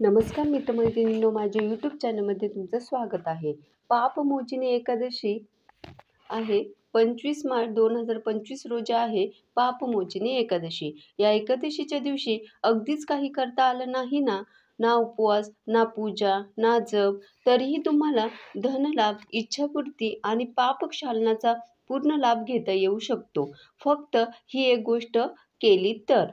नमस्कार मित्रमैत्रिणींनो, माझ्या यूट्यूब चॅनलमध्ये तुमचं स्वागत आहे. पापमोचनी एकादशी आहे. 25 मार्च 2025 रोजी आहे पापमोचनी एकादशी. या एकादशीच्या दिवशी अगदीच काही करता आलं नाही ना, ना उपवास, ना पूजा, ना जप, तरीही तुम्हाला धनलाभ, इच्छापूर्ती आणि पापक्षालनाचा पूर्ण लाभ घेता येऊ शकतो. फक्त ही एक गोष्ट केली तर.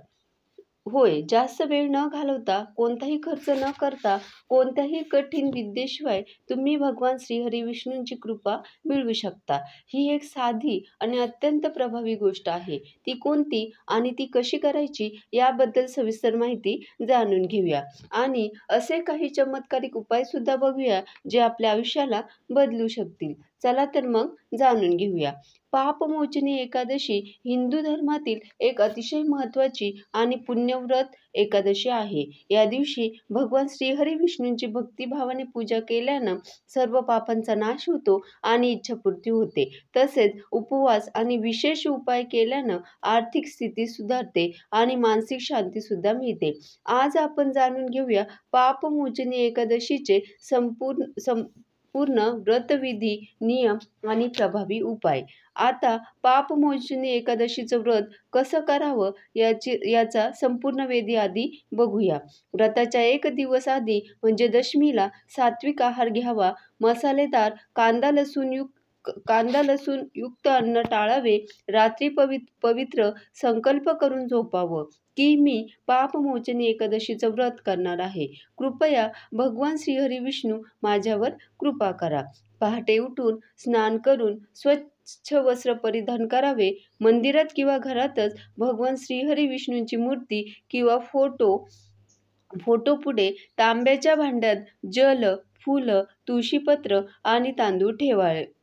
होय, जास्त वेळ न घालवता, कोणताही खर्च न करता, कोणत्याही कठीण विद्येशिवाय तुम्ही भगवान श्रीहरी विष्णूंची कृपा मिळवू शकता. ही एक साधी आणि अत्यंत प्रभावी गोष्ट आहे. ती कोणती आणि ती कशी करायची याबद्दल सविस्तर माहिती जाणून घेऊया आणि असे काही चमत्कारिक उपायसुद्धा बघूया जे आपल्या आयुष्याला बदलू शकतील. चला तर मग जाणून घेऊया. पापमोचनी एकादशी हिंदू धर्मातील एक अतिशय महत्त्वाची आणि पुण्यव्रत एकादशी आहे. या दिवशी भगवान श्रीहरी विष्णूंची भक्तिभावाने पूजा केल्यानं सर्व पापांचा नाश होतो आणि इच्छापूर्ती होते. तसेच उपवास आणि विशेष उपाय केल्यानं आर्थिक स्थिती सुधारते आणि मानसिक शांती सुद्धा मिळते. आज आपण जाणून घेऊया पापमोचनी एकादशीचे संपूर्ण व्रतविधी, नियम आणि प्रभावी उपाय. आता पापमोचनी एकादशीचं व्रत कसं करावं याचा संपूर्ण विधी आधी बघूया. व्रताच्या एक दिवस आधी म्हणजे दशमीला सात्विक आहार घ्यावा. मसालेदार कांदा लसूण युक्त अन्न टाळावे. रात्री पवित्र संकल्प करून झोपावं की मी पापमोचनी एकादशीचं व्रत करणार आहे. कृपया भगवान श्रीहरी विष्णू माझ्यावर कृपा करा. पहाटे उठून स्नान करून स्वच्छ वस्त्र परिधान करावे. मंदिरात किंवा घरातच भगवान श्रीहरी विष्णूंची मूर्ती किंवा फोटो पुढे तांब्याच्या भांड्यात जल, फुलं, तुळशीपत्र आणि तांदूळ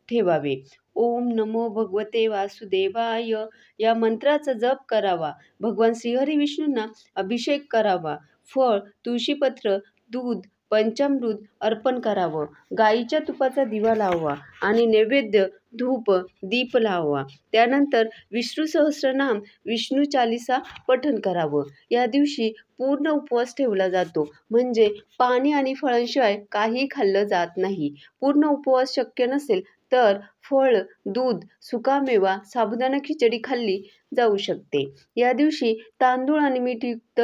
ठेवावे. ओम नमो भगवते वासुदेवाय या मंत्राचा जप करावा. भगवान श्रीहरी विष्णूंना अभिषेक करावा. फळ, तुळशीपत्र, दूध, पंचामृत अर्पण करावं. गाईच्या तुपाचा दिवा लावावा आणि नैवेद्य, धूप, दीप लावावा. त्यानंतर विष्णू सहस्रनाम, विष्णू चालीसा पठण करावं. या दिवशी पूर्ण उपवास ठेवला जातो, म्हणजे पाणी आणि फळांशिवाय काही खाल्लं जात नाही. पूर्ण उपवास शक्य नसेल तर फळ, दूध, सुकामेवा, साबुदाणा खिचडी खाल्ली जाऊ शकते. या दिवशी तांदूळ आणि मीठयुक्त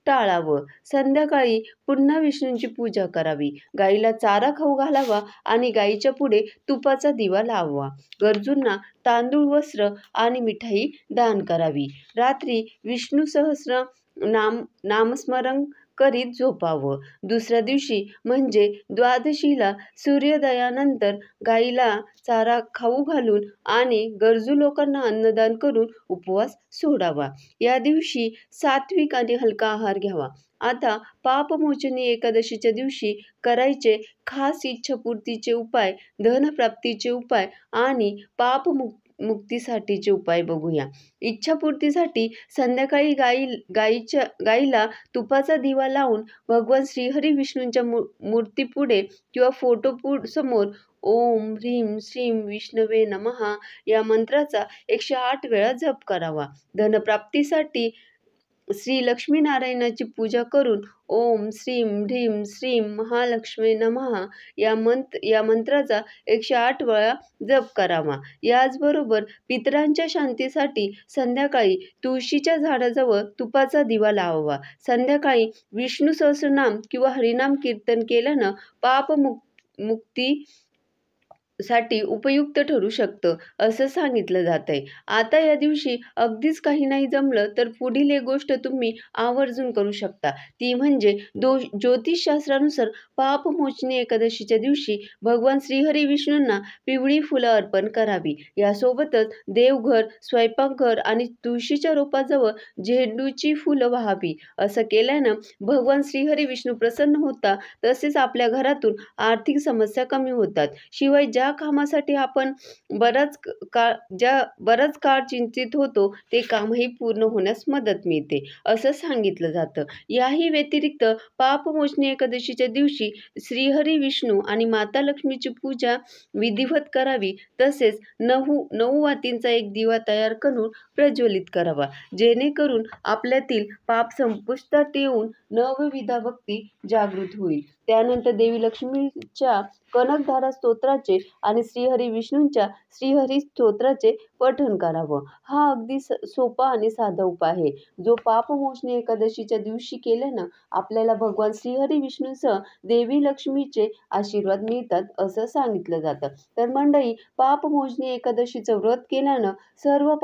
टाळावं. संध्याकाळी पुन्हा विष्णूंची पूजा करावी. गाईला चारा खाऊ घालावा आणि गाईच्या पुढे तुपाचा दिवा लावावा. गरजूंना तांदूळ, वस्त्र आणि मिठाई दान करावी. रात्री विष्णू सहस्र नामस्मरण करीत झोपावं. दुसऱ्या दिवशी म्हणजे द्वादशीला सूर्योदयानंतर गाईला चारा खाऊ घालून आणि गरजू लोकांना अन्नदान करून उपवास सोडावा. या दिवशी सात्विक आणि हलका आहार घ्यावा. आता पापमोचनी एकादशीच्या दिवशी करायचे खास इच्छापूर्तीचे उपाय, धनप्राप्तीचे उपाय आणि पापमुक्तीसाठीचे उपाय बघूया. इच्छापूर्तीसाठी संध्याकाळी गाईला तुपाचा दिवा लावून भगवान श्रीहरी विष्णूंच्या मूर्तीपुढे किंवा फोटो समोर ओम ह्रीं श्रीं विष्णवे नमः या मंत्राचा 108 वेळा जप करावा. धनप्राप्तीसाठी श्री लक्ष्मीनारायणाची पूजा करून ओम श्रीं ह्रीं श्रीं महालक्ष्मी नमः या मंत्राचा 108 वेळा जप करावा. याचबरोबर पितरांच्या शांतीसाठी संध्याकाळी तुळशीच्या झाडाजवळ तुपाचा दिवा लावावा. संध्याकाळी विष्णू सहस्रनाम किंवा हरिनाम कीर्तन केल्यानं पापमुक्ती साठी उपयुक्त ठरू शकतं असं सांगितलं जातंय. आता या दिवशी अगदीच काही नाही जमलं तर पुढील एक गोष्ट तुम्ही आवर्जून करू शकता. ती म्हणजे ज्योतिषशास्त्रानुसार पापमोचनी एकादशीच्या दिवशी भगवान श्रीहरी विष्णूंना पिवळी फुलं अर्पण करावी. यासोबतच देवघर, स्वयंपाकघर आणि तुळशीच्या रोपाजवळ झेंडूची फुलं वाहावी. असं केल्यानं भगवान श्रीहरी विष्णू प्रसन्न होतात. तसेच आपल्या घरातून आर्थिक समस्या कमी होतात. शिवाय ज्या ज्या कामासाठी आपण बराच काळ चिंतित होतो ते कामही पूर्ण होण्यास मदत मिळते असं सांगितलं जातं. याही व्यतिरिक्त पापमोचनी एकादशीच्या दिवशी श्रीहरी विष्णू आणि माता लक्ष्मीची पूजा विधिवत करावी. तसेच 9 वातींचा एक दिवा तयार करून प्रज्वलित करावा, जेणेकरून आपल्यातील पाप संपुष्टात येऊन नवविधा भक्ती जागृत होईल. त्यानंतर देवी लक्ष्मीच्या कनकधारा स्तोत्राचे आणि श्रीहरी विष्णूंच्या श्रीहरी स्तोत्राचे पठण करावं. हा अगदी सोपा आणि साधा उपाय आहे, जो पापमोचनी एकादशीच्या दिवशी केल्यानं आपल्याला भगवान श्रीहरी विष्णूंसह देवी लक्ष्मीचे आशीर्वाद मिळतात असं सांगितलं जातं. तर मंडळी, पापमोचनी एकादशीचं व्रत केल्यानं सर्व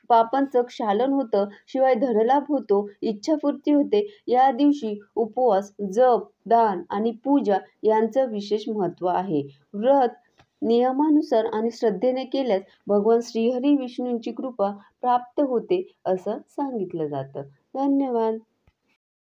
पापांचं क्षालन होतं, शिवाय धनलाभ होतो, इच्छापूर्ती होते. या दिवशी उपवास, जप, दान आणि पूजा यांचं विशेष महत्त्व आहे. व्रत नियमानुसार आणि श्रद्धेने केल्यास भगवान श्रीहरी विष्णूंची कृपा प्राप्त होते असं सांगितलं जातं. धन्यवाद.